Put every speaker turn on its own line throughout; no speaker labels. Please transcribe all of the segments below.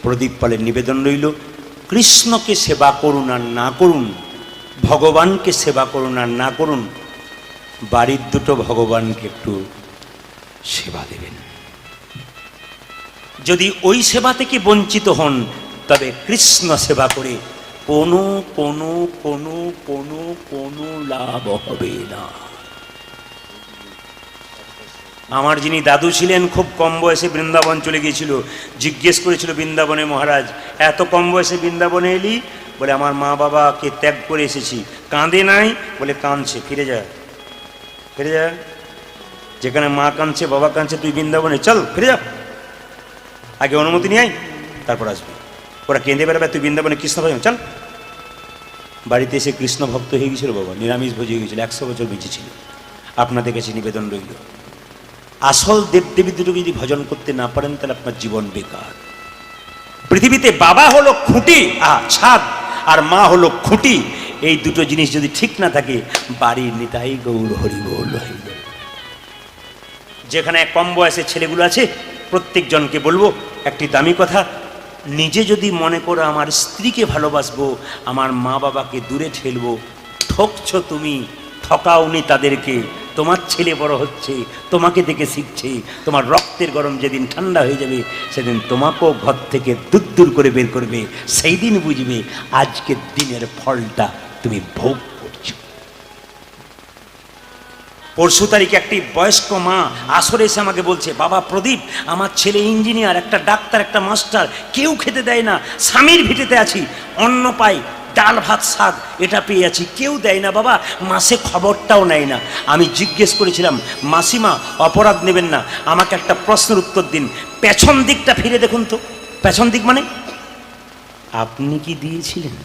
প্রদীপ পালের নিবেদন রইল, কৃষ্ণকে সেবা করুন আর না করুন, ভগবানকে সেবা করুন আর না করুন, বাড়ির দুটো ভগবানকে একটু সেবা দেবেন। যদি ওই সেবা থেকে বঞ্চিত হন, তবে কৃষ্ণ সেবা করে কোনো কোনো কোনো কোনো কোনো লাভ হবে না। আমার যিনি দাদু ছিলেন, খুব কম বয়সে বৃন্দাবন চলে গিয়েছিল। জিজ্ঞেস করেছিল বৃন্দাবনে, মহারাজ এত কম বয়সে বৃন্দাবনে এলি? বলে আমার মা বাবাকে ত্যাগ করে এসেছি। কাঁদে নাই? বলে কাঁদছে। ফিরে যা, ফিরে যা, যেখানে মা কাঁদছে বাবা কাঁদছে, তুই বৃন্দাবনে চল, ফিরে যা, আগে অনুমতি নিয়ে আয়, তারপর আসবি। ওরা কেঁদে বেড়াবে, তুই বৃন্দাবনে কৃষ্ণ ভজন চল। বাড়িতে এসে কৃষ্ণ ভক্ত হয়ে গেছিল বাবা, নিরামিষ ভোজ হয়ে গেছিল, 100 বছর বেঁচে ছিল। আপনাদের কাছে নিবেদন রইল, আসল দেবদেবী দুটো যদি ভজন করতে না পারেন, তাহলে আপনার জীবন বেকার। পৃথিবীতে বাবা হলো খুঁটি ছাদ, আর মা হলো খুঁটি। এই দুটো জিনিস যদি ঠিক না থাকে, বাড়ির নিতাই গৌর হরি বল হয়ে যাবে। যেখানে কম বয়সের ছেলেগুলো আছে, প্রত্যেকজনকে বলবো একটি দামি কথা, নিজে যদি মনে করো আমার স্ত্রীকে ভালোবাসবো, আমার মা বাবাকে দূরে ঠেলবো, ঠকছো তুমি, ঠকাওনি তাদেরকে। তোমার ছেলে বড় হচ্ছে, তোমাকে দেখে শিখছে, তোমার রক্তের গরম যেদিন ঠান্ডা হয়ে যাবে, সেদিন তোমাকেও ঘর থেকে দূর দূর করে বের করবে। সেই দিন বুঝবে আজকের দিনের ফলটা তুমি ভোগ করছো। পরশু তারিখে একটি বয়স্ক মা আসরে এসে আমাকে বলছে, বাবা প্রদীপ, আমার ছেলে ইঞ্জিনিয়ার, একটা ডাক্তার, একটা মাস্টার, কেউ খেতে দেয় না। স্বামীর ভিটেতে আছি, অন্ন পাই, ডাল ভাত শাক এটা পেয়ে আছি, কেউ দেয় না বাবা, মাসে খবরটাও নেয় না। আমি জিজ্ঞেস করেছিলাম, মাসিমা অপরাধ নেবেন না, আমাকে একটা প্রশ্নের উত্তর দিন, পেছন দিকটা ফিরে দেখুন তো। পেছন দিক মানে? আপনি কি দিয়েছিলেন?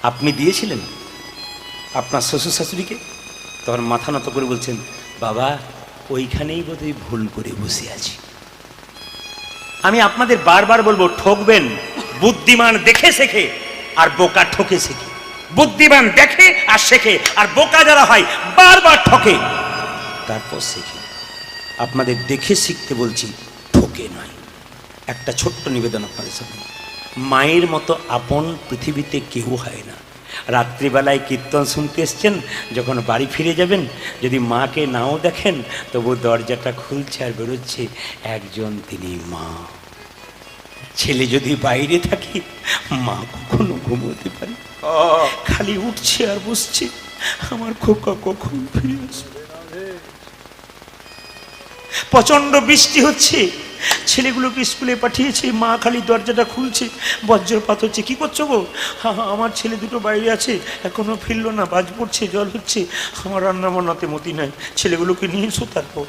আপনি দিয়েছিলেন আপনার শ্বশুর শাশুড়িকে? তখন মাথা নত করে বলছেন, বাবা ওইখানেই বোধহয় ভুল করে বসে আছি। আমি আপনাদের বারবার বলবো, ঠকবেন, বুদ্ধিমান দেখে শেখে আর বোকা ঠকে শেখে। বুদ্ধিমান দেখে আর শেখে, আর বোকা যারা হয় বারবার ঠকে তারপর শেখে। আপনাদের দেখে শিখতে বলছি, ঠকে নয়। একটা ছোট্ট নিবেদন আপনাদের সামনে, মায়ের মতো আপন পৃথিবীতে কেউ হয় না। রাত্রিবেলায় কীর্তন শুনতে এসছেন, যখন বাড়ি ফিরে যাবেন, যদি মাকে নাও দেখেন, তবু দরজাটা খুলছে আর বেরোচ্ছে একজন, তিনি মা। ছেলে যদি বাইরে থাকে, মা কখনো ঘুমোতে পারে, খালি উঠছে আর বসছে, আমার খোকা কখন ফিরে আসবে। প্রচন্ড বৃষ্টি হচ্ছে, ছেলেগুলোকে স্কুলে পাঠিয়েছে, মা খালি দরজাটা খুলছে, বজ্রপাত হচ্ছে। কি করছো গো? আমার ছেলে দুটো বাইরে আছে, এখনো ফিরলো না, বাজ পড়ছে, জল হচ্ছে, আমার রান্না বান্নাতে মতি নাই, ছেলেগুলোকে নিয়ে এসো। তারপর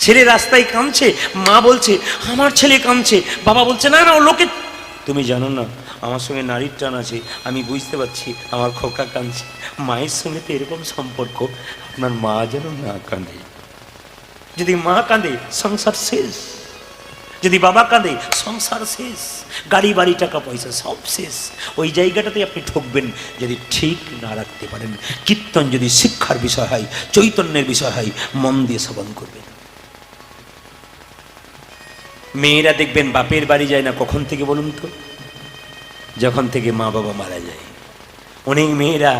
ছেলে রাস্তায় কাঁদছে, মা বলছে আমার ছেলে কাঁদছে, বাবা বলছে না না ও লোকে। তুমি জানো না আমার সঙ্গে নারীর টান আছে, আমি বুঝতে পারছি আমার খোকা কাঁদছে। মায়ের সঙ্গে তো এরকম সম্পর্ক, আপনার মা যেন না কাঁদে। যদি মা কাঁদে সংসার শেষ, যদি বাবা কাঁদে সংসার শেষ, গাড়ি বাড়ি টাকা পয়সা সব শেষ। ওই জায়গাটাতে আপনি ঠকবেন যদি ঠিক না রাখতে পারেন। কীর্তন যদি শিক্ষার বিষয় হয়, চৈতন্যের বিষয় হয়, মন দিয়ে শ্রবণ করবেন। মেয়েরা দেখবেন বাপের বাড়ি যায় না কখন থেকে বলুন তো? যখন থেকে মা বাবা মারা যায়। অনেক মেয়েরা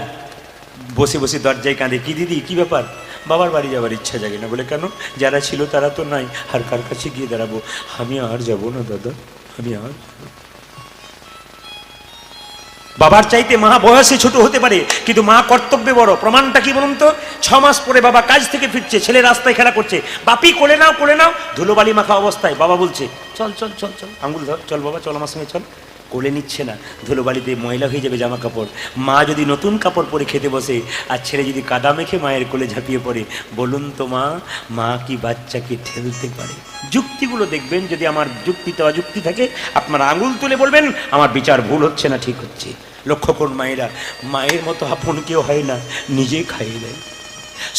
বসে বসে দরজায় কাঁদে, কি দিদি কি ব্যাপার? বাবার বাড়ি যাওয়ার ইচ্ছা জাগে না। বলে কেন? যারা ছিল তারা তো নাই, আর কার কাছে গিয়ে দাঁড়াবো? আমি আর যাবো না দাদা, আমি আর। বাবার চাইতে মা বয়সে ছোট হতে পারে, কিন্তু মা কর্তব্যে বড়। প্রমাণটা কি বলুন তো? 6 মাস পরে বাবা কাজ থেকে ফিরছে, ছেলে রাস্তায় খেলা করছে, বাপি কোলে নাও কোলে নাও, ধুলোবালি মাখা অবস্থায়। বাবা বলছে চল চল চল চল, আঙুল ধর, চল বাবা চল আমার সঙ্গে চল। কোলে নিচ্ছে না, ধুলোবালিতে ময়লা হয়ে যাবে জামা কাপড়। মা যদি নতুন কাপড় পরে খেতে বসে, আর ছেলে যদি কাদা মেখে মায়ের কোলে ঝাঁপিয়ে পড়ে, বলুন তো মা কি বাচ্চাকে ঠেলতে পারে? যুক্তিগুলো দেখবেন, যদি আমার যুক্তিতে অযুক্তি থাকে আপনারা আঙুল তুলে বলবেন আমার বিচার ভুল হচ্ছে না ঠিক হচ্ছে। লক্ষ্য করুন মায়েরা, মায়ের মতো আপন কেউ হয় না, নিজে খাইয়ে দেয়।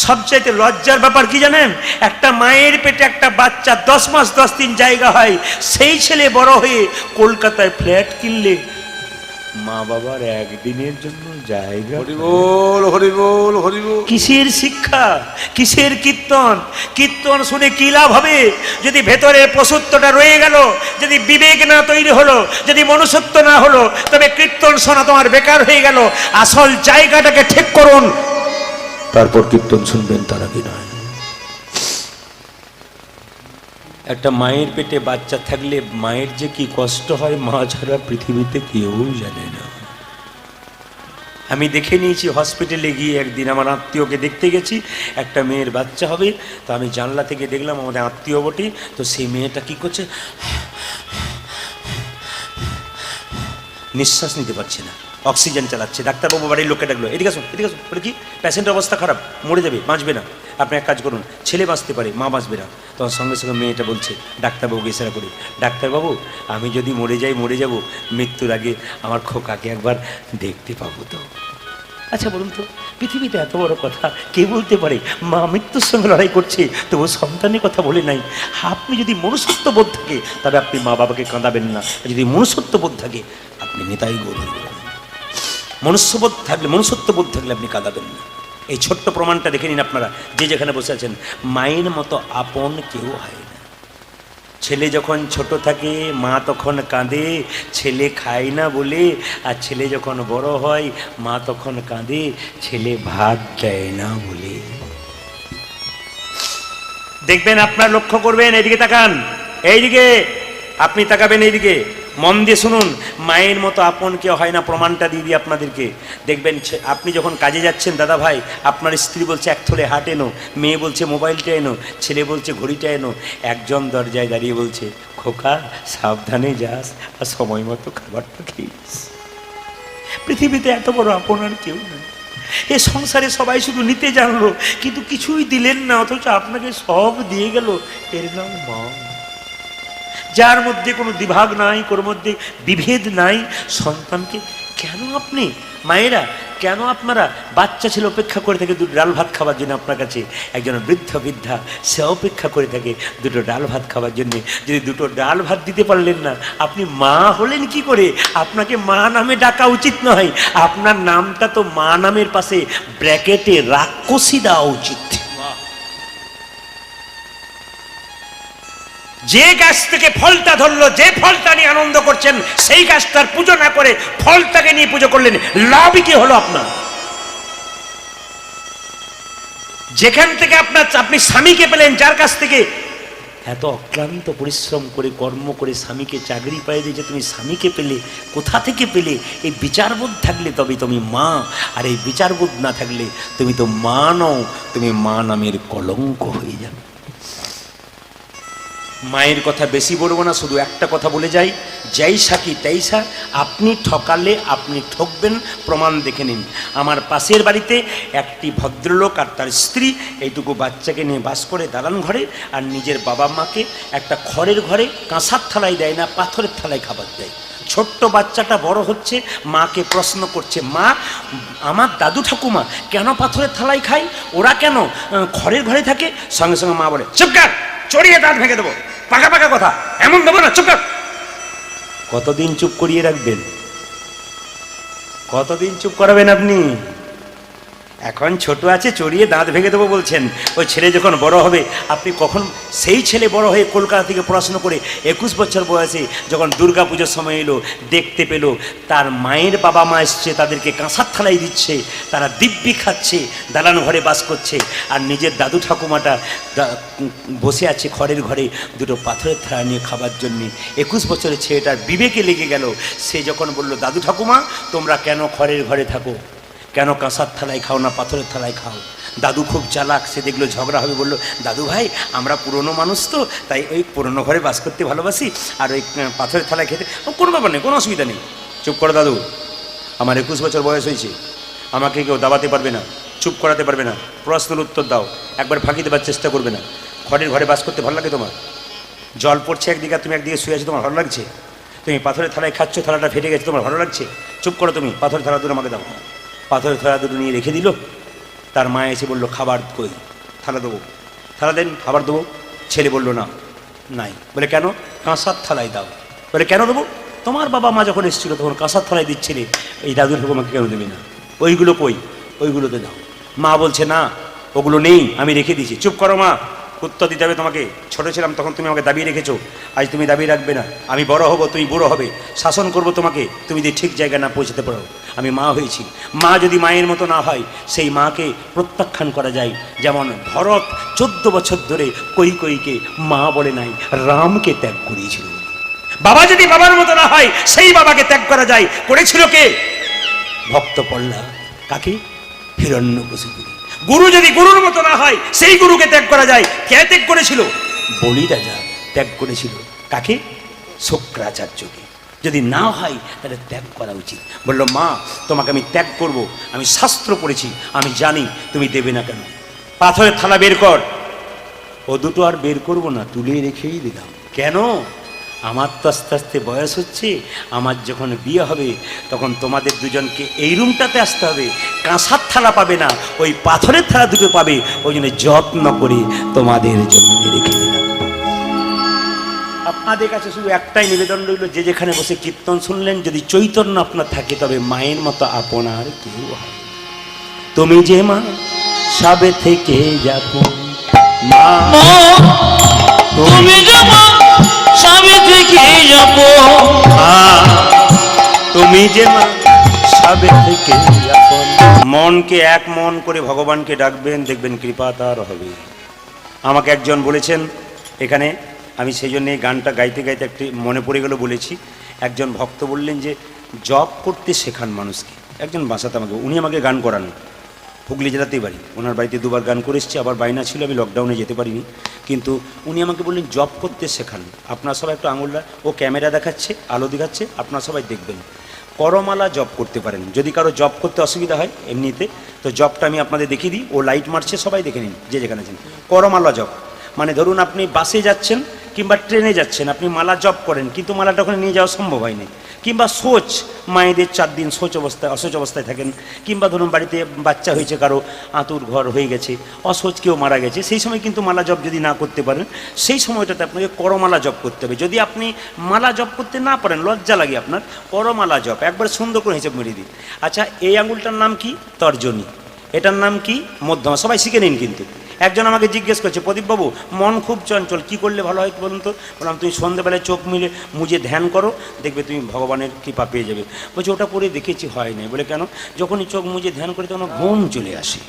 সবচাইতে লজ্জার ব্যাপার কি জানেন? একটা মায়ের পেটে একটা বাচ্চা 10 মাস 10 দিন জায়গা হয়, সেই ছেলে বড় হয়ে কলকাতায় ফ্ল্যাট কিনলে মা বাবার একদিনের জন্য জায়গা।
হরি বল, হরি বল, হরি বল।
কিসের শিক্ষা, কিসের কীর্তন? কীর্তন শুনে কি লাভ হবে যদি ভেতরের পশুত্বটা রয়ে গেল, যদি বিবেক না তৈরি হলো, যদি মনুষ্যত্ব না হলো, তবে কীর্তন শোনা তোমার বেকার হয়ে গেল। আসল জায়গাটাকে ঠিক করুন, তারপর কীর্তন শুনবেন, তার আগে নয়। একটা মায়ের পেটে বাচ্চা থাকলে মায়ের যে কি কষ্ট হয়, মা ছাড়া পৃথিবীতে কেউ জানে না। আমি দেখে নিয়েছি, হসপিটালে গিয়ে একদিন আমার আত্মীয়কে দেখতে গেছি, একটা মেয়ের বাচ্চা হবে। তো আমি জানলা থেকে দেখলাম, আমাদের আত্মীয় বটে, তো সেই মেয়েটা কি করছে, নিঃশ্বাস নিতে পারছে না, অক্সিজেন চালাচ্ছে। ডাক্তারবাবু বাড়ির লোককে ডাকলো, এদিকে আসুন, এদিকে আসুন। বলে কি, প্যাশেন্টের অবস্থা খারাপ, মরে যাবে, বাঁচবে না, আপনি এক কাজ করুন, ছেলে বাঁচতে পারে, মা বাঁচবে না। তখন সঙ্গে সঙ্গে মেয়েটা বলছে ডাক্তারবাবুকে ইশারা করি, ডাক্তারবাবু আমি যদি মরে যাই, মরে যাব, মৃত্যুর আগে আমার খোকাকে একবার দেখতে পাবো তো। আচ্ছা বলুন তো, পৃথিবীতে এত বড় কথা কে বলতে পারে? মা মৃত্যুর সঙ্গে লড়াই করছে, তবু সন্তানের কথা বলে নাই। আপনি যদি মনুষ্যত্ব বোধ থাকে, তবে আপনি মা বাবাকে কাঁদাবেন না। যদি মনুষ্যত্ব বোধ থাকে, আপনি নেতাই গৌরব করবেন। মনুষ্যবোধ থাকলে, মনুষ্যত্ববোধ থাকলে আপনি কাঁদাবেন না। এই ছোট্ট প্রমাণটা দেখে নিন আপনারা, যে যেখানে বসে আছেন। মায়ের মতো আপন কেউ হয় না। ছেলে যখন ছোট থাকে, মা তখন কাঁদে, ছেলে খায় না বলে। আর ছেলে যখন বড় হয়, মা তখন কাঁদে, ছেলে ভাত দেয় না বলে। দেখবেন, আপনার লক্ষ্য করবেন, এইদিকে তাকান, এইদিকে আপনি তাকাবেন, এইদিকে মন দিয়ে শুনুন। মায়ের মতো আপন কেউ হয় না, প্রমাণটা দিয়ে দিই আপনাদেরকে। দেখবেন, আপনি যখন কাজে যাচ্ছেন, দাদা ভাই, আপনার স্ত্রী বলছে এক থলে হাট এনো, মেয়ে বলছে মোবাইলটা এনো, ছেলে বলছে ঘড়িটা এনো, একজন দরজায় দাঁড়িয়ে বলছে খোকা সাবধানে যাস, আর সময় মতো খাবারটা খেয়েছিস। পৃথিবীতে এত বড় আপন আর কেউ নেই। এ সংসারে সবাই শুধু নিতে জানলো, কিন্তু কিছুই দিলেন না, অথচ আপনাকে সব দিয়ে গেল। এর নাম মা। যার মধ্যে কোনো দ্বিভাগ নাই, কোনো মধ্যে বিভেদ নাই, সন্তানকে কেন আপনি, মায়েরা কেন আপনারা, বাচ্চা ছেলে অপেক্ষা করে থাকে দুটো ডাল ভাত খাবার জন্য আপনার কাছে, একজন বৃদ্ধা সে অপেক্ষা করে থাকে দুটো ডাল ভাত খাবার জন্য। যদি দুটো ডাল ভাত দিতে পারলেন না, আপনি মা হলেন কি করে? আপনাকে মা নামে ডাকা উচিত নয়, আপনার নামটা তো মা নামের পাশে ব্র্যাকেটে রাক্ষসী দেওয়া উচিত। যে গাছ থেকে ফলটা ধরলো, যে ফলটা নিয়ে আনন্দ করছেন, সেই গাছটার পুজো না করে ফলটাকে নিয়ে পুজো করলেন, লাভ কি হলো আপনার? যেখান থেকে আপনি স্বামীকে পেলেন, যার কাছ থেকে এত অক্লান্ত পরিশ্রম করে কর্ম করে স্বামীকে চাকরি পাই দিয়ে, যে তুমি স্বামীকে পেলে, কোথা থেকে পেলে? এই বিচারবোধ থাকলে তবে তুমি মা, আর এই বিচারবোধ না থাকলে তুমি তো মা নও, তুমি মা নামের কলঙ্ক হয়ে যাবে। মায়ের কথা বেশি বলবো না, শুধু একটা কথা বলে যাই, যাইসা কি তাইসা, আপনি ঠকালে আপনি ঠকবেন, প্রমাণ দেখে নিন। আমার পাশের বাড়িতে একটি ভদ্রলোক আর তার স্ত্রী এইটুকু বাচ্চাকে নিয়ে বাস করে দালান ঘরে, আর নিজের বাবা মাকে একটা খড়ের ঘরে কাঁসার থালায় দেয় না, পাথরের থালায় খাবার দেয়। ছোট্ট বাচ্চাটা বড় হচ্ছে, মাকে প্রশ্ন করছে, মা আমার দাদু ঠাকুমা কেন পাথরের থালায় খায়, ওরা কেন খড়ের ঘরে থাকে? সঙ্গে সঙ্গে মা বলে, চুপ কর, চড়িয়ে দাঁত ভেঙে দেবো, পাকা পাকা কথা এমন দেবো না, চুপ কর। কতদিন চুপ করিয়ে রাখবেন? কতদিন চুপ করাবেন আপনি? এখন ছোট আছে, চড়িয়ে দাঁত ভেঙে দেবো বলছেন। ওই ছেলে যখন বড় হবে, আপনি কখন, সেই ছেলে বড় হয়ে কলকাতা থেকে পড়াশুনো করে 21 বছর বয়সে যখন দুর্গা পুজোর সময় এলো, দেখতে পেল তার মায়ের বাবা মা এসছে, তাদেরকে কাঁসার থালাই দিচ্ছে, তারা দিব্যি খাচ্ছে, দালান ঘরে বাস করছে, আর নিজের দাদু ঠাকুমাটা বসে আছে খড়ের ঘরে দুটো পাথরের থালা নিয়ে খাবার জন্যে। 21 বছরের ছেলেটার বিবেকে লেগে গেল। সে যখন বলল, দাদু ঠাকুমা তোমরা কেন খড়ের ঘরে থাকো, কেন কাঁসার থালায় খাও না পাথরের থালায় খাও? দাদু খুব চালাক, সে দেখলো ঝগড়া হবে, বললো, দাদু ভাই আমরা পুরনো মানুষ তো, তাই ওই পুরনো ঘরে বাস করতে ভালোবাসি, আর ওই পাথরের থালায় খেতে কোনো ব্যাপার নেই, কোনো অসুবিধা নেই। চুপ করো দাদু, আমার 21 বছর বয়স হয়েছে, আমাকে কেউ দাবাতে পারবে না, চুপ করাতে পারবে না, প্রশ্নের উত্তর দাও, একবার ফাঁকি দেবার চেষ্টা করবে না। খড়ের ঘরে বাস করতে ভালো লাগে তোমার? জল পড়ছে একদিকে, তুমি একদিকে শুয়ে আছো, তোমার ভালো লাগছে? তুমি পাথরের থালায় খাচ্ছ, থালাটা ফেটে গেছে, তোমার ভালো লাগছে? চুপ করো তুমি, পাথরের থালা দুটো আমাকে দাও। পাথরের থালা দুটো নিয়ে রেখে দিল। তার মা এসে বললো, খাবার কই? থালা দেবো। থালা দেন, খাবার দেবো। ছেলে বললো, না নাই। বলে কেন? কাঁসার থালায় দাও। বলে কেন দেবো? তোমার বাবা মা যখন এসেছিল তখন কাঁসার থালায় দিচ্ছিলে, এই দাদুর হুকুমাকে কেন দেবে না? ওইগুলো কই? ওইগুলোতে দাও। মা বলছে না, ওগুলো নেই, আমি রেখে দিয়েছি। চুপ করো মা, উত্তর দিতে হবে তোমাকে। ছোট ছিলাম তখন তুমি আমাকে দাবি রেখেছো, আজ তুমি দাবি রাখবে না। আমি বড় হব, তুমি বুড়ো হবে, শাসন করব তোমাকে, তুমি যদি ঠিক জায়গায় না পৌঁছতে পারো। আমি মা হয়েছি, মা যদি মায়ের মতো না হয় সেই মাকে প্রত্যাখ্যান করা যায়। যেমন ভরত 14 বছর ধরে কৈকেয়ীকে মা বলে নাই, রামকে ত্যাগ করিয়েছিল। বাবা যদি বাবার মতো না হয় সেই বাবাকে ত্যাগ করা যায়। করেছিল কে? ভক্ত প্রহ্লাদ। কাকে? হিরণ্যকশিপুকে। গুরু যদি গুরুর মতো না হয় সেই গুরুকে ত্যাগ করা যায়। কে ত্যাগ করেছিল? বলি রাজা ত্যাগ করেছিল। কাকে? শুক্রাচার্যকে। যদি না হয় তাহলে ত্যাগ করা উচিত। বলল মা তোমাকে আমি ত্যাগ করব, আমি শাস্ত্র পড়েছি, আমি জানি, তুমি দেবে না কেন? পাথরের থালা বের কর। ও দুটো আর বের করব না, তুলে রেখেই দিলাম। কেন? আমার তো আস্তে আস্তে বয়স হচ্ছে, আমার যখন বিয়ে হবে তখন তোমাদের দুজনকে এই রুমটাতে আসতে হবে। কাঁসার থালা পাবে না, ওই পাথরের থালা দুটো পাবে। ওই জন্য যত্ন করে তোমাদের জন্য রেখে দিলাম। আপনাদের কাছে শুধু একটাই নিবেদন রইল, যে যেখানে বসে কীর্তন শুনলেন, যদি চৈতন্য আপনার থাকে তবে মায়ের মতো আপনার কেউ হয়। তুমি যে মা সবে থেকে যাবো মা,
তুমি যে মা সবে থেকে যাবো
মা, তুমি যে মা সবে থেকে যাবো। মনকে এক মন করে ভগবানকে ডাকবেন, দেখবেন কৃপা তার হবে। আমাকে একজন বলেছেন এখানে, আমি সেই জন্য এই গানটা গাইতে গাইতে একটি মনে পড়ে গেল বলেছি। একজন ভক্ত বললেন যে জপ করতে শেখান মানুষকে। একজন বাসাতে আমাকে, উনি আমাকে গান করান, হুগলি জেলাতেই বাড়ি। ওনার বাড়িতে দুবার গান করে এসেছি, আবার বাইনা ছিল, আমি লকডাউনে যেতে পারিনি। কিন্তু উনি আমাকে বললেন জপ করতে শেখান। আপনার সবাই একটু আঙুলটা, ও ক্যামেরা দেখাচ্ছে, আলো দেখাচ্ছে, আপনার সবাই দেখবেন। করমালা জপ করতে পারেন। যদি কারো জপ করতে অসুবিধা হয় এমনিতে, তো জপটা আমি আপনাদের দেখিয়ে দিই। ও লাইট মারছে, সবাই দেখে নিন যে যেখানে আছেন। করমালা জপ মানে ধরুন আপনি বাসে যাচ্ছেন কিংবা ট্রেনে যাচ্ছেন, আপনি মালা জপ করেন, কিন্তু মালাটা ওখানে নিয়ে যাওয়া সম্ভব হয়নি। কিংবা শোচ, মায়েদের 4 দিন শোচ অবস্থায়, অশোচ অবস্থায় থাকেন। কিংবা ধরুন বাড়িতে বাচ্চা হয়েছে, কারো আঁতুর ঘর হয়ে গেছে, অশোচ কেউ মারা গেছে, সেই সময় কিন্তু মালা জপ যদি না করতে পারেন, সেই সময়টাতে আপনাকে করমালা জপ করতে হবে। যদি আপনি মালা জপ করতে না পারেন, লজ্জা লাগে আপনার, করমালা জপ একবার সুন্দর করে হিসেব মেরে দিন। আচ্ছা, এই আঙুলটার নাম কি? তর্জনী। এটার নাম কি? মধ্যমা। সবাই শিখে নিন। কিন্তু একজন আমাকে জিজ্ঞেস করছে, প্রদীপবাবু মন খুব চঞ্চল, কি করলে ভালো হয় বলুন তো? বললাম তুমি সন্ধ্যেবেলায় চোখ মুজে ধ্যান করো, দেখবে তুমি ভগবানের কৃপা পেয়ে যাবে। বলছে ওটা করে দেখেছি, হয় নাই। বলে কেন? যখনই চোখ মুজে ধ্যান করি তখন ঘুম চলে আসে।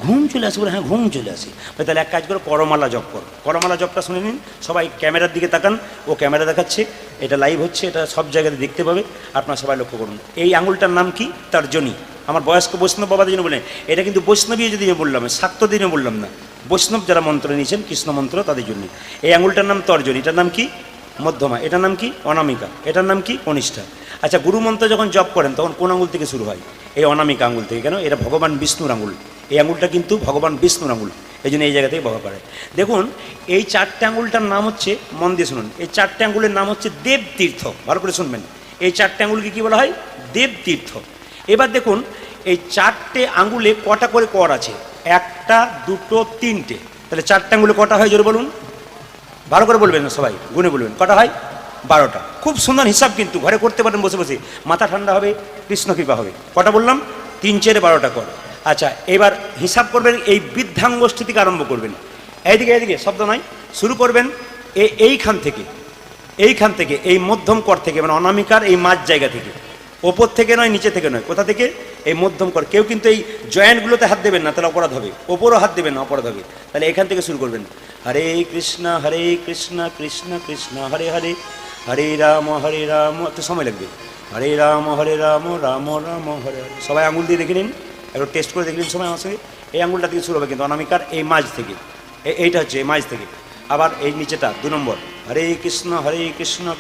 ঘুম চলে আসে? বলে হ্যাঁ ঘুম চলে আসে। তাহলে এক কাজ করো, করমালা জপ করো। করমালা জপটা শুনে নিন। সবাই ক্যামেরার দিকে তাকান, ও ক্যামেরা দেখাচ্ছে, এটা লাইভ হচ্ছে, এটা সব জায়গাতে দেখতে পাবে, আপনারা সবাই লক্ষ্য করুন। এই আঙুলটার নাম কি? তর্জনী। আমার বয়স্ক বৈষ্ণব বাবাদের জন্য বলেন, এটা কিন্তু বৈষ্ণবী যদি বললাম, শাক্ত দিনে বললাম না, বৈষ্ণব যারা মন্ত্র নিয়েছেন, কৃষ্ণ মন্ত্র, তাদের জন্য। এই আঙুলটার নাম তর্জনী। এটার নাম কি? মধ্যমা। এটার নাম কি? অনামিকা। এটার নাম কি? কনিষ্ঠা। আচ্ছা, গুরু মন্ত্র যখন জপ করেন তখন কোন আঙুল থেকে শুরু হয়? এই অনামিকা আঙুল থেকে। কেন? এটা ভগবান বিষ্ণুর আঙুল। এই আঙুলটা কিন্তু ভগবান বিষ্ণুর আঙুল, এই জন্য এই জায়গা থেকে ব্যবহার করে। দেখুন, এই 4টে আঙুলটার নাম হচ্ছে, মন দিয়ে শুনুন, এই 4টে আঙুলের নাম হচ্ছে দেবতীর্থ। ভালো করে শুনবেন, এই 4টে আঙুলকে কি বলা হয়? দেবতীর্থ। এবার দেখুন, এই 4টে আঙুলে কটা করে কর আছে? 1টা 2টো 3টে। তাহলে 4টে আঙুলে কটা হয় জোরে বলুন? ভালো করে বলবেন না, সবাই গুনে বলবেন। কটা হয়? 12টা। খুব সুন্দর হিসাব, কিন্তু ঘরে করতে পারেন বসে বসে, মাথা ঠান্ডা হবে, কৃষ্ণ কৃপা হবে। কটা বললাম? 3 4 12টা কর। আচ্ছা, এবার হিসাব করবেন, এই বৃদ্ধাঙ্গষ্ঠী থেকে আরম্ভ করবেন। এইদিকে এইদিকে শব্দ নয়, শুরু করবেন এইখান থেকে, এইখান থেকে, এই মধ্যম কর থেকে, মানে অনামিকার এই মাঝ জায়গা থেকে, ওপর থেকে নয়, নিচে থেকে নয়, কোথা থেকে? এই মধ্যম কর। কেউ কিন্তু এই জয়েন্টগুলোতে হাত দেবেন না, তাহলে অপরাধ হবে। ওপরও হাত দেবেন না, অপরাধ হবে। তাহলে এখান থেকে শুরু করবেন। হরে কৃষ্ণ কৃষ্ণ কৃষ্ণ হরে হরে, হরে রাম একটু সময় লাগবে। হরে রাম রাম রাম হরে হরে। সবাই আঙুল দিয়ে দেখে নিন, একটু টেস্ট করে দেখে নিন সবাই আমার সঙ্গে। এই আঙুলটা থেকে শুরু হবে কিন্তু অনামিকার এই মাঝ থেকে, এইটা হচ্ছে এই মাঝ থেকে। আবার এই নিচেটা 2 নম্বর, হরে কৃষ্ণ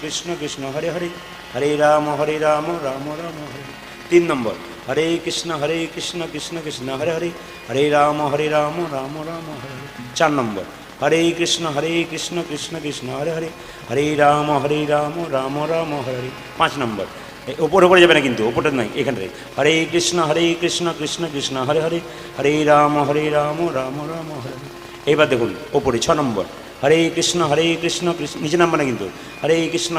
কৃষ্ণ কৃষ্ণ হরে হরে, হরে রাম রাম রাম হরে। 3 নম্বর, হরে কৃষ্ণ কৃষ্ণ কৃষ্ণ হরে হরে, হরে রাম রাম রাম হরে। 4 নম্বর, হরে কৃষ্ণ কৃষ্ণ কৃষ্ণ হরে হরে, হরে রাম রাম রাম হরে। 5 নম্বর, ওপরে ওপরে যাবে না কিন্তু, ওপরে নয়, এখানে হরে কৃষ্ণ কৃষ্ণ কৃষ্ণ হরে হরে, হরে রাম রাম রাম রাম হরে। এইবার দেখুন ওপরে 6 নম্বর, কৃষ্ণ কৃষ্ণ নিচে নামবে না কিন্তু, হরে কৃষ্ণ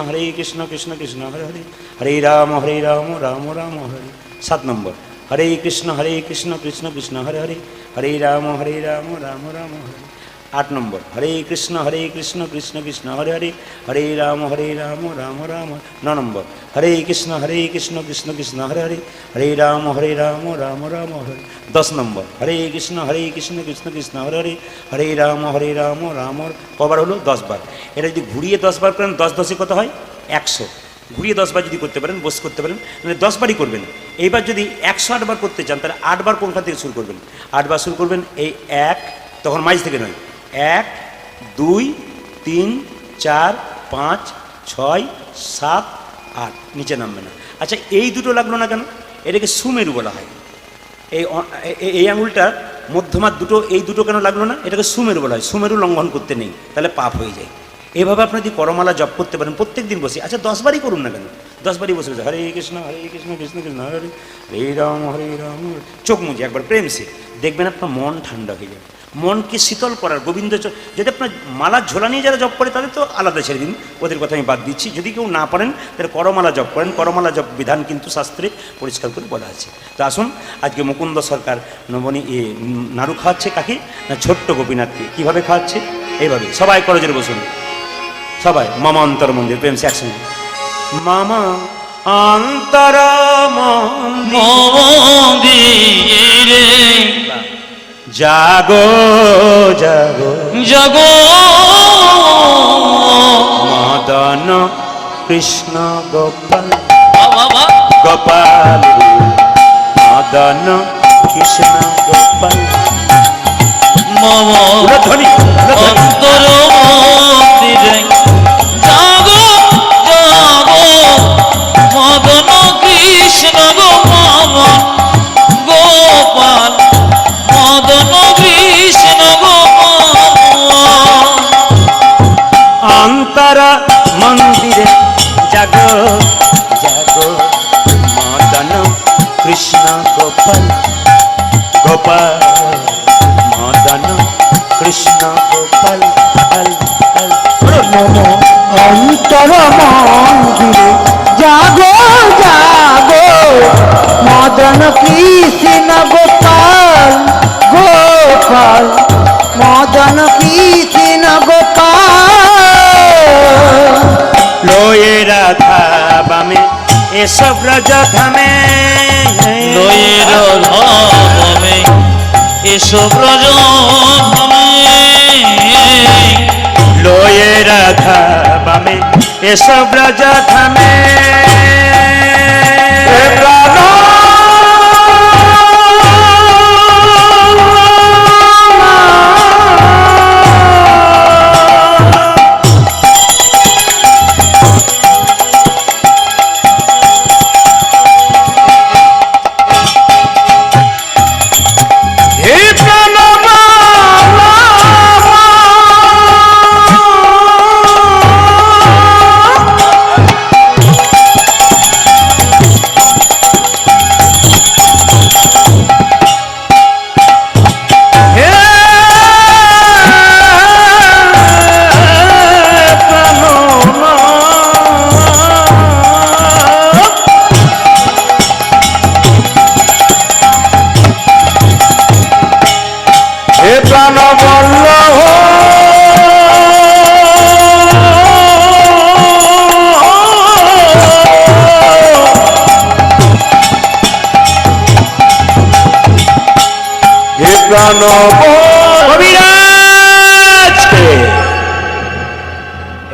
কৃষ্ণ কৃষ্ণ হরে হরে, হরে রাম রাম রাম হরে। 7 নম্বর, হরে কৃষ্ণ কৃষ্ণ কৃষ্ণ হরে হরে, হরে রাম রাম রাম হরে। 8 নম্বর, হরে কৃষ্ণ কৃষ্ণ কৃষ্ণ হরে হরে, হরে রাম রাম রাম। 9 নম্বর, হরে কৃষ্ণ কৃষ্ণ হরে হরে, হরে রাম রাম রাম হরে। 10 নম্বর, হরে কৃষ্ণ কৃষ্ণ হরে হরে, হরে রাম রাম। কবার হলো? 10 বার। এটা যদি ঘুরিয়ে 10 বার করেন, 10 10 কত হয়? 100। ঘুরিয়ে 10 বার যদি করতে পারেন, বস করতে পারেন, মানে 10 বারই করবেন। এইবার যদি 108 বার করতে চান, তাহলে 8 বার কোনখান থেকে শুরু করবেন? 8 বার শুরু করবেন এই 1, তখন মাঝ থেকে নয়, 1 2 3 4 5 6 7 8, নিচে নামবে না। আচ্ছা, এই দুটো লাগলো না কেন? এটাকে সুমেরু বলা হয়। এই আঙুলটা মধ্যমার দুটো, এই দুটো কেন লাগলো না? এটাকে সুমেরু বলা হয়। সুমেরু লঙ্ঘন করতে নেই, তাহলে পাপ হয়ে যায়। এভাবে আপনি যদি করমালা জপ করতে পারেন প্রত্যেক দিন বসে, আচ্ছা 10 বারই করুন না কেন, 10 বারই বসে বসে হরে কৃষ্ণ কৃষ্ণ কৃষ্ণ হরে হরে, হরে রাম। চোখ মুজে একবার প্রেম সে দেখবেন আপনার মন ঠান্ডা হয়ে যাবে। মনকে শীতল করার গোবিন্দ, যদি আপনার মালা ঝোলা নিয়ে যারা জপ করে তাদের তো আলাদা ছেড়ে দিন, ওদের কথা আমি বাদ দিচ্ছি। যদি কেউ না পারেন তাহলে করমালা জপ করেন। করমালা জপ বিধান কিন্তু শাস্ত্রে পরিষ্কার করে বলা আছে। তো আসুন, আজকে মুকুন্দ সরকার নাড়ু খাওয়াচ্ছে কাকে না? ছোট্ট গোপীনাথকে। কীভাবে খাওয়াচ্ছে? এইভাবে। সবাই করজোরে বসুন, সবাই মামা অন্তর মন্দির প্রেম সে একসঙ্গে। মামা অন্তর
মন্দিরে
জাগো জাগো
জাগো
মদন কৃষ্ণ গোপাল
বাবা
গোপাল মদন কৃষ্ণ গোপাল
মম
ধ্বনি
অন্তর মন্দিরে জাগো জাগো মদন কৃষ্ণ গোপাল গোপাল মদন কৃষ্ণ গোপাল
অন্তর মন্দিরে জাগো জাগো মদন কৃষ্ণ গোপাল গোপাল মদন কৃষ্ণ গোপাল
অন্তর মন্দিরে জাগো জাগো মদন কৃষ্ণ গোপাল গোপাল মদন কৃষ্ণ গোপাল
লয়ে রাধা বামে এসব ব্রজ ধামে
লয়ের ধামে এসো ব্রজ ধামে
লয়ে রাধা বামে এসব ব্রজ ধামে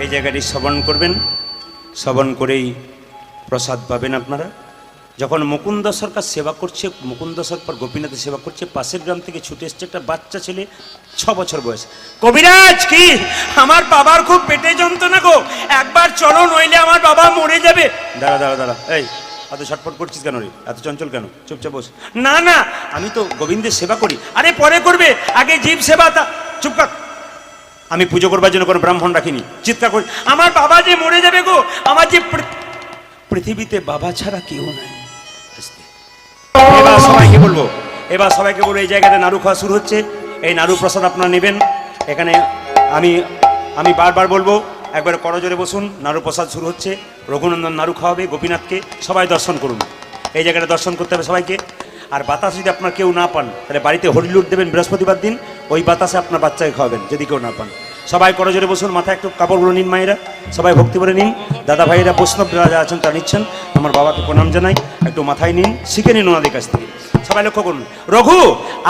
এই জায়গাটি শ্রবণ করবেন, শ্রবণ করেই প্রসাদ পাবেন আপনারা। যখন মুকুন্দ সরকার সেবা করছে, মুকুন্দ সরকার গোপীনাথের সেবা করছে, পাশের গ্রাম থেকে ছুটে এসছে একটা বাচ্চা ছেলে, 6 বছর বয়স। কবিরাজ, কি আমার বাবার খুব পেটে যন্ত্রণা গো, একবার চলো নইলে আমার বাবা মরে যাবে। দাঁড়া দাঁড়া দাঁড়া, এই এত ছটফট করছিস কেন রে, এত চঞ্চল কেন, চুপচাপ বস। না না, আমি তো গোবিন্দের সেবা করি। আরে পরে করবে, আগে জীব সেবা। চুপ কর, আমি পুজো করবার জন্য কোনো ব্রাহ্মণ রাখিনি। চিৎকার করি, আমার বাবা যে মরে যাবে গো, আমার যে পৃথিবীতে বাবা ছাড়া কেউ নাই। এবার সবাইকে বলবো, এই জায়গাতে নাড়ু খাওয়া শুরু হচ্ছে। এই নাড়ু প্রসাদ আপনারা নেবেন। এখানে আমি আমি বারবার বলবো, একবার করজোরে বসুন। নাড়ু প্রসাদ শুরু হচ্ছে, রঘুনন্দন নাড়ু খাওয়াবে গোপীনাথকে। সবাই দর্শন করুন, এই জায়গাটা দর্শন করতে হবে সবাইকে। আর বাতাস যদি আপনার কেউ না পান, তাহলে বাড়িতে হরিলুট দেবেন বৃহস্পতিবার দিন, ওই বাতাসে আপনার বাচ্চাকে খাওয়াবেন যদি কেউ না পান। সবাই করজোরে বসুন, মাথায় একটু কাপড়গুলো নিন মায়েরা, সবাই ভক্তি করে নিন। দাদা ভাইয়েরা বৈষ্ণবরা যারা আছেন তারা নিচ্ছেন, আমার বাবাকে প্রণাম জানাই। একটু মাথায় নিন, শিখে নিন ওনাদের কাছ থেকে। সবাই লক্ষ্য করুন। রঘু,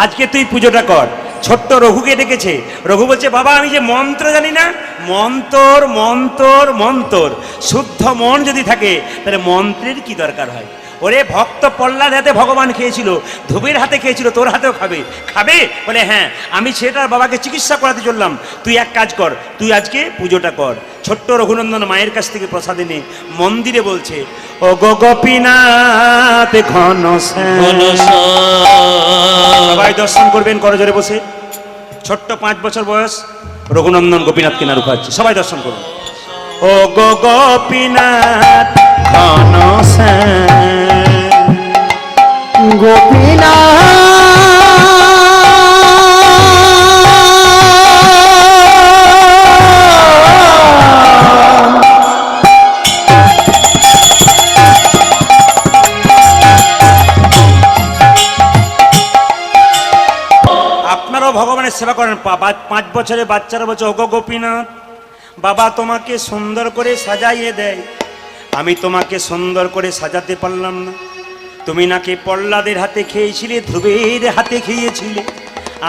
আজকে তুই পুজোটা কর। ছোট্ট রঘুকে ডেকেছে। রঘু বলছে, বাবা আমি যে মন্ত্র জানি না, মন্তর মন্তর মন্তর, শুদ্ধ মন যদি থাকে তাহলে মন্ত্রের কি দরকার হয়? ওরে ভক্ত প্রহ্লাদ হাতে ভগবান খেয়েছিল, ধুবের হাতে খেয়েছিল, তোর হাতেও খাবে। খাবে? বলে হ্যাঁ, আমি সেটা বাবাকে চিকিৎসা করাতে চললাম। তুই এক কাজ কর, তুই আজকে পুজোটা কর। ছোট্ট রঘুনন্দন মায়ের কাছ থেকে প্রসাদ এনে মন্দিরে বলছে, ও গো গোপীনাথ ঘন সবাই দর্শন করবেন করজোরে বসে। ছোট্ট 5 বছর বয়স রঘুনন্দন গোপীনাথকে নাড়ু খাচ্ছে, সবাই দর্শন করুন। ও গো গোপীনাথ ঘন আপনারাও ভগবানের সেবা করেন। 5 বছরের বাচ্চারা বলছে, ওগো গোপীনাথ, বাবা তোমাকে সুন্দর করে সাজাইয়ে দেয়, আমি তোমাকে সুন্দর করে সাজাতে পারলাম না। তুমি নাকি প্রহ্লাদের হাতে খেয়েছিলে, ধ্রুবের হাতে খেয়েছিলে,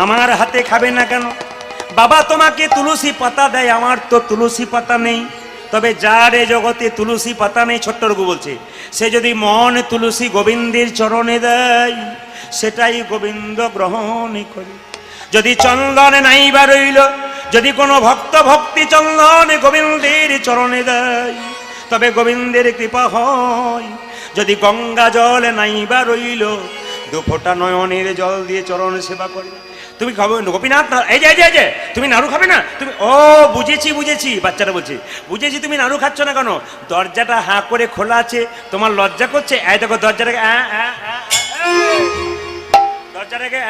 আমার হাতে খাবে না কেন? বাবা তোমাকে তুলসী পাতা দেয়, আমার তো তুলসী পাতা নেই। তবে যার এ জগতে তুলসী পাতা নেই, ছোট্ট রঘু বলছে, সে যদি মন তুলসী গোবিন্দের চরণে দেয়, সেটাই গোবিন্দ গ্রহণ করে। যদি চন্দন নাই বা রইল, যদি কোনো ভক্ত ভক্তি চন্দন গোবিন্দের চরণে দেয়, তবে গোবিন্দের কৃপা হয়। যদি গঙ্গা জল নাই বা রইল, 2 ফোঁটা নয়নের জল দিয়ে চরণ সেবা করে। তুমি খাবে গোপীনাথ, এই যে তুমি নাড়ু খাবে না? তুমি ও বুঝেছি, বাচ্চাটা বলছে বুঝেছি, তুমি নাড়ু খাচ্ছ না কেন? দরজাটা হাঁ করে খোলা আছে, তোমার লজ্জা করছে। এই দেখো দরজাটাকে দরজাটাকে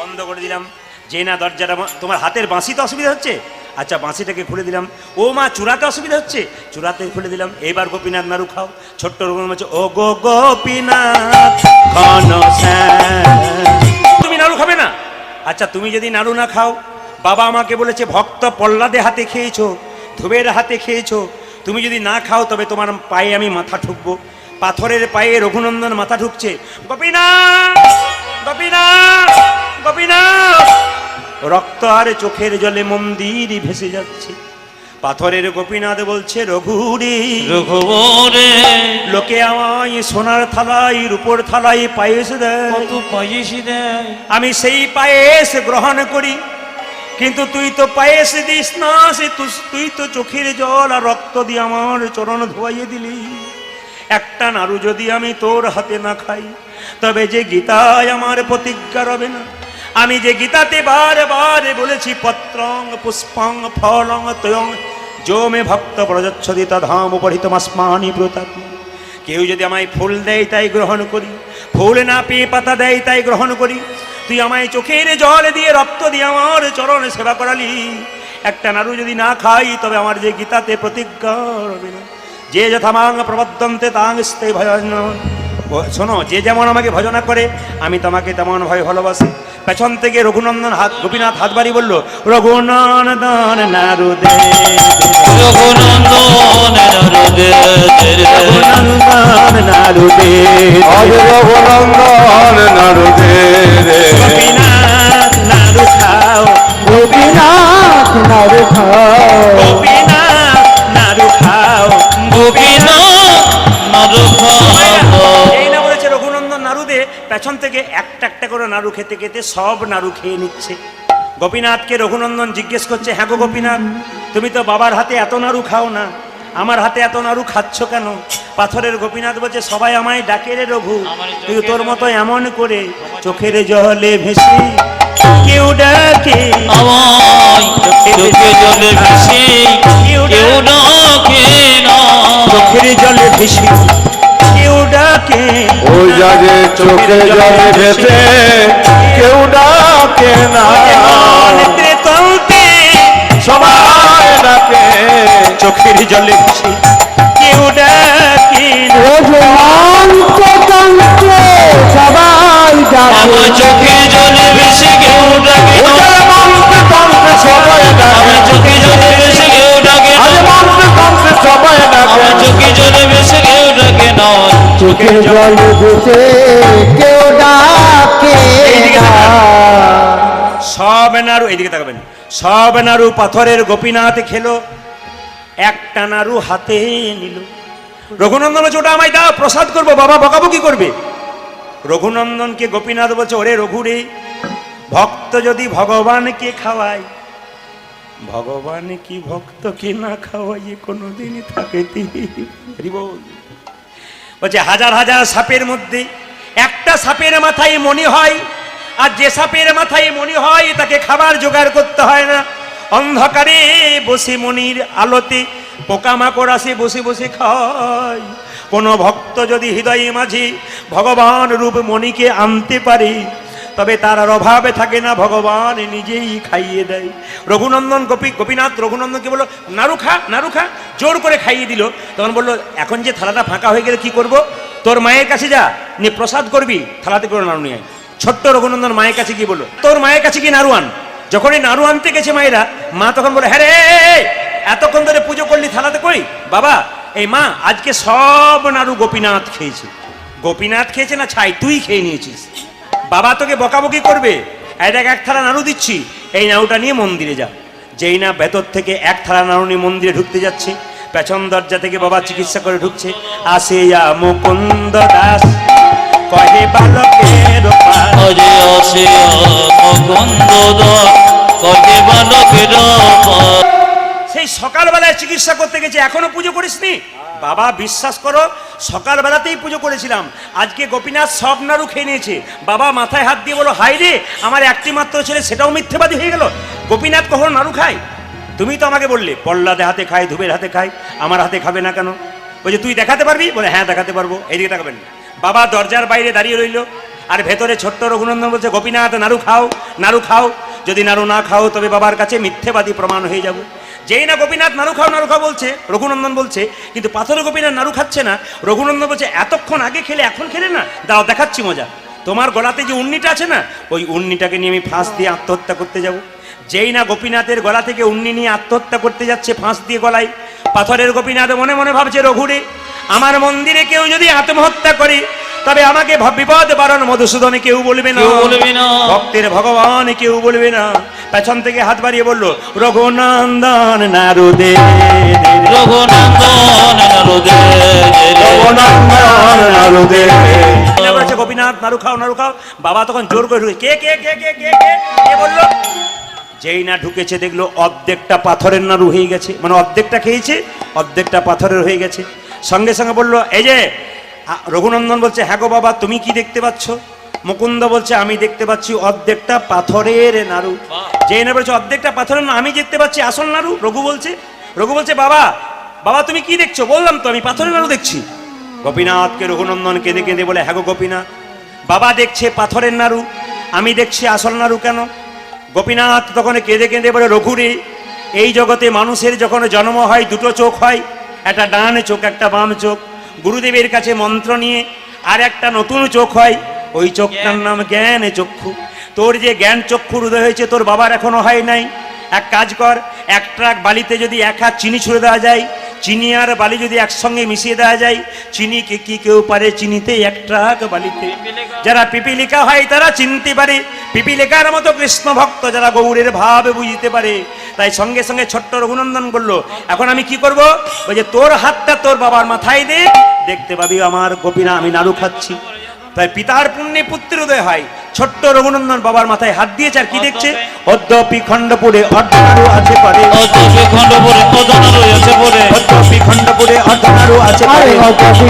বন্ধ করে দিলাম। যে না দরজাটা, তোমার হাতের বাঁশিতে অসুবিধা হচ্ছে, আচ্ছা বাঁশিটাকে খুলে দিলাম। ও মা চূড়াতে অসুবিধা হচ্ছে, চূড়াতে খুলে দিলাম। এবার গোপীনাথ নাড়ু খাও। ছোট্ট রকম বলছে, ও গো গোপীনাথ ঘন তুমি নাড়ু খাবে না? আচ্ছা তুমি যদি নাড়ু না খাও, বাবা আমাকে বলেছে ভক্ত প্রহ্লাদের হাতে খেয়েছো, ধ্রুবের হাতে খেয়েছো, তুমি যদি না খাও তবে তোমার পায়ে আমি মাথা ঠুকবো। পাথরের পায়ে রঘুনন্দন মাথা ঠুকছে। গোপীনাথ গোপীনাথ গোপীনাথ, রক্ত আর চোখের জলে মন্দির ভেসে যাচ্ছে। পাথরের গোপীনাথ বলছে, রঘুরে
রঘুরে
লোকে আমায় সোনার থালায় রূপোর থালায় পায়েস দেয়,
কত পায়েস দেয়,
আমি সেই পায়েস গ্রহণ করি। কিন্তু তুই তো পায়েস দিস না, তুই তো চোখের জল আর রক্ত দিয়ে আমার চরণ ধোয়াইয়ে দিলি। একটা নাড়ু যদি আমি তোর হাতে না খাই, তবে যে গীতায় আমার প্রতিজ্ঞা রবে না। আমি যে গীতাতে বারে বারে বলেছি, পত্রং পুষ্পং ফলং তয়ং যো মে ভক্ত প্রযচ্ছতি তধাম উপরিতমস্মানি ব্রতাৎ। কেউ যদি আমায় ফুল দেয় তাই গ্রহণ করি, ফুল না পেয়ে পাতা দেয় তাই গ্রহণ করি। তুই আমায় চোখের জল দিয়ে রক্ত দিয়ে আমার চরণ সেবা করালি। একটা নাড়ু যদি না খাই, তবে আমার যে গীতাতে প্রতিজ্ঞা রবে না। যে যথামাং প্রবদ্ধন্তে তাং স্তে ভজন। শোনো, যে যেমন আমাকে ভজনা করে আমি তোমাকে তেমন ভয় ভালোবাসি। পেছন থেকে রঘুনন্দন গোপীনাথ হাত বাড়ি বলল, রঘুনন্দন নারু দে,
রঘুনন্দন নারদে,
রঘুনন্দন নারু দে,
রঘুনন্দন নাড়ু দে রে।
গোপীনাথ নারু খাও,
গোপীনাথ নাড়ু খাও,
গোপীনাথ নারু খাও,
গোপীনাথ নাড়ু খাও।
এই না বলেছে রঘুনন্দন নাড়ু দে, পেছন থেকে একটা একটা করে নাড়ু খেতে খেতে সব নাড়ু খেয়ে নিচ্ছে। গোপীনাথকে রঘুনন্দন জিজ্ঞেস করছে, হ্যাঁ গো গোপীনাথ, তুমি তো বাবার হাতে এত নাড়ু খাও না, আমার হাতে এত নাড়ু খাচ্ছ কেন? পাথরের গোপীনাথ বলছে, সবাই আমায় ডাকে রে রঘু, কিন্তু তোর মতো এমন করে চোখের জলে ভেসে কেউ ডাকে
আমায় চোখে জলে ভেসে কেউ ডাকে না,
চোখের জলে ভেসে কেউ ডাকে।
ওই যারে চোখে জলে ভেসে কেউ ডাকে না।
নেত্রে তলতে চোখের জলে ভেসে কেউ ডাকে না।
রঘুনাথ কান্তে সবাই ডাকে
আমার চোখে জলে ভেসে কেউ ডাকে না।
কান্তে কান্তে সবাই ডাকে
আমার চোখে জলে ভেসে কেউ ডাকে না।
আরে কান্তে কান্তে সবাই ডাকে
আমার চোখে জলে ভেসে কেউ ডাকে না।
চোখের জল বুঝে কেউ ডাকে
এইদিকে
না।
সব নাড়ু, এইদিকে তাকাবেন, সব নাড়ু পাথরের গোপীনাথ খেলো, একটা নাড়ু হাতে নিল। রঘুনন্দন বলছে ওটা আমায় দাও, প্রসাদ করবো। বাবা বকাবকি করবে। রঘুনন্দনকে গোপীনাথ বলছে ওরে রঘু রে, ভক্ত যদি ভগবানকে খাওয়ায়, ভগবান কি ভক্তকে না খাওয়াইয়ে কোনোদিনই থাকে? বলছে হাজার হাজার সাপের মধ্যে একটা সাপের মাথায় মণি হয়, আর যে সাপের মাথায় মণি হয় তাকে খাবার জোগাড় করতে হয় না। অন্ধকারে বসে মণির আলোতে পোকামাকড় আসে বসে বসে খায়। কোনো ভক্ত যদি হৃদয়ে মাঝে ভগবান রূপ মণিকে আনতে পারে, তবে তার আর অভাবে থাকে না, ভগবান নিজেই খাইয়ে দেয়। রঘুনন্দন গোপীনাথ রঘুনন্দনকে বললো নাড়ু খা, নাড়ু খা, জোর করে খাইয়ে দিল। তখন বললো এখন যে থালাটা ফাঁকা হয়ে গেলে কি করব? তোর মায়ের কাছে যা, নিয়ে প্রসাদ করবি, থালাতে করে নাড়ু নিয়ে আয়। ছোট্ট রঘুনন্দন মায়ের কাছে কি বললো, তোর মায়ের কাছে কি নাড়ু আন। যখনই নাড়ু আনতে গেছে মায়েরা, মা তখন বলে হ্যাঁ রে, এতক্ষণ ধরে পুজো করলি, থালাতে কই? বাবা এই মা আজকে সব নাড়ু গোপীনাথ খেয়েছে। গোপীনাথ খেয়েছে না ছাই, তুই খেয়ে নিয়েছিস। বাবা তোকে বকাবকি করবে। এটাকে এক থালা নাড়ু দিচ্ছি, এই নাড়ুটা নিয়ে মন্দিরে যা। যেই না ভেতর থেকে এক থালা নাড়ু নিয়ে মন্দিরে ঢুকতে যাচ্ছে, পেছন দরজা থেকে বাবা চিকিৎসা করে ঢুকছে। আসে মুকুন্দ দাস কহে বালকের পাশ।
হরে আসে মুকুন্দ দাস কহে বালকের পাশ।
সেই সকালবেলায় চিকিৎসা করতে গেছে, এখনো পুজো করিসনি? বাবা বিশ্বাস করো, সকালবেলাতেই পুজো করেছিলাম। আজকে গোপীনাথ সব নাড়ু খেয়ে নিয়েছে। বাবা মাথায় হাত দিয়ে বলো হাই রে, আমার একটি মাত্র ছেলে সেটাও মিথ্যেবাদী হয়ে গেল। গোপীনাথ কখনো নাড়ু খায়? তুমি তো আমাকে বললে প্রহ্লাদের হাতে খায়, ধুবের হাতে খায়, আমার হাতে খাবে না কেন? বলছে তুই দেখাতে পারবি? বলে হ্যাঁ দেখাতে পারবো। এইদিকে তাকাবেন। বাবা দরজার বাইরে দাঁড়িয়ে রইল, আর ভেতরে ছোট্ট রঘুনন্দন বলছে গোপীনাথ নাড়ু খাও, নাড়ু খাও। যদি নাড়ু না খাও তবে বাবার কাছে মিথ্যেবাদী প্রমাণ হয়ে যাবো। যেই না গোপীনাথ নাড়ু খাও, নাড়ু খাও বলছে, রঘুনন্দন বলছে, কিন্তু পাথরে গোপীনাথ নাড়ু খাচ্ছে না। রঘুনন্দন বলছে এতক্ষণ আগে খেলে এখন খেলে না, দাও দেখাচ্ছি মজা। তোমার গলাতে যে উন্নিটা আছে না, ওই উন্নিটাকে নিয়ে আমি ফাঁস দিয়ে আত্মহত্যা করতে যাব। যেই না গোপীনাথের গলা থেকে উন্নি নিয়ে আত্মহত্যা করতে যাচ্ছে ফাঁস দিয়ে গলায়, পাথরের গোপীনাথ মনে মনে ভাবছে রঘুরে, আমার মন্দিরে কেউ যদি আত্মহত্যা করে তবে আমাকে বিপদ বারণ মধুসূদনে কেউ বলবে না,
কেউ বলবে না।
ভক্তের ভগবান কেউ বলবে না। পেছন থেকে হাত বাড়িয়ে বলল রঘুনন্দন নাড়ু দে,
রঘুনন্দন নাড়ু দে,
রঘুনন্দন নাড়ু দে।
বলেছে গোপীনাথ নাড়ু খাও, নাড়ু খাও। বাবা তখন জোর করে ঢুকে কে কে কে কে কে কে কে বললো। যেই না ঢুকেছে দেখলো অর্ধেকটা পাথরের নাড়ু হয়ে গেছে, মানে অর্ধেকটা খেয়েছে, অর্ধেকটা পাথরের হয়ে গেছে। সঙ্গে সঙ্গে বললো এই যে। রঘুনন্দন বলছে হ্যাঁ গো বাবা, তুমি কি দেখতে পাচ্ছ? মুকুন্দ বলছে আমি দেখতে পাচ্ছি অর্ধেকটা পাথরের নাড়ু। যেই না বলছে অর্ধেকটা পাথরের নাড়ু, আমি দেখতে পাচ্ছি আসল নাড়ু। রঘু বলছে বাবা, বাবা তুমি কি দেখছো? বললাম তো আমি পাথরের নাড়ু দেখছি। গোপীনাথকে রঘুনন্দন কেঁদে কেঁদে বলে হ্যাঁ গো গোপীনাথ, বাবা দেখছে পাথরের নাড়ু, আমি দেখছি আসল নাড়ু কেন? গোপীনাথ তখন কেঁদে কেঁদে বলে রঘুরে, এই জগতে মানুষের যখন জন্ম হয় দুটো চোখ হয়, একটা ডান চোখ একটা বাম চোখ। গুরুদেবের কাছে মন্ত্র নিয়ে আর একটা নতুন চোখ হয়, ওই চোখটার নাম জ্ঞান চক্ষু। তোর যে জ্ঞান চক্ষুর উদয় হয়েছে তোর বাবার এখনো হয় নাই। এক কাজ কর, এক ট্রাক বালিতে যদি এক হাত চিনি ছুঁড়ে দেওয়া যায়, চিনি আর বালি যদি একসঙ্গে মিশিয়ে দেওয়া যায়, চিনিকে কি কেউ পারে চিনিতে এক ট্রাক বালিতে? যারা পিপিলিকা হয় তারা চিনতে পারে, পিপিলিকার মতো কৃষ্ণ ভক্ত যারা গৌরের ভাব বুঝতে পারে। তাই সঙ্গে সঙ্গে ছোট্ট রঘুনন্দন বলল এখন আমি কি করব? ওই যে তোর হাতটা তোর বাবার মাথায় দে, দেখতে পাবি আমার গোপীনা আমি নাড়ু খাচ্ছি। তাই পিতার পুণ্যে পুত্রের উদয় হয়। ছোট্ট রঘুনন্দন বাবার মাথায় হাত দিয়েছে, আর কি দেখছে? অদ্যপি খণ্ডপুরে অর্ধনাড়ু আছে পারে,
অদ্যপি খণ্ডপুরে অর্ধনাড়ু আছে পরে,
অদ্যপি খণ্ডপুরে অর্ধনাড়ু আছে পারে,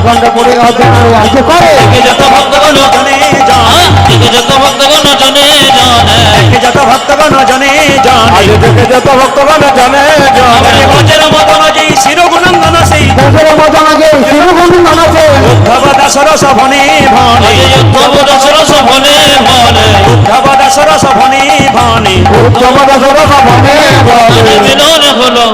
খণ্ডপুরে অর্ধনাড়ু আছে পারে।
দেখে যত ভক্তগণ
জনে জন,
দেখে যত ভক্তগণ জনে জানে,
দেখে যত ভক্তগণ জনে জন,
আজ থেকে যত ভক্তগণ জানে জানে।
বজ্র মদন যেই শিরঘুনন্দন সেই
দেশের মতন আগে শিরোগুণন্দন আছে।
উদ্ধব দাসর সভনে ভনে,
উদ্ধব দাসর সভনে ভনে,
উদ্ধব দাসর সভনে ভনে,
উত্তম দশরথ বনে বনে।
মিলন হলো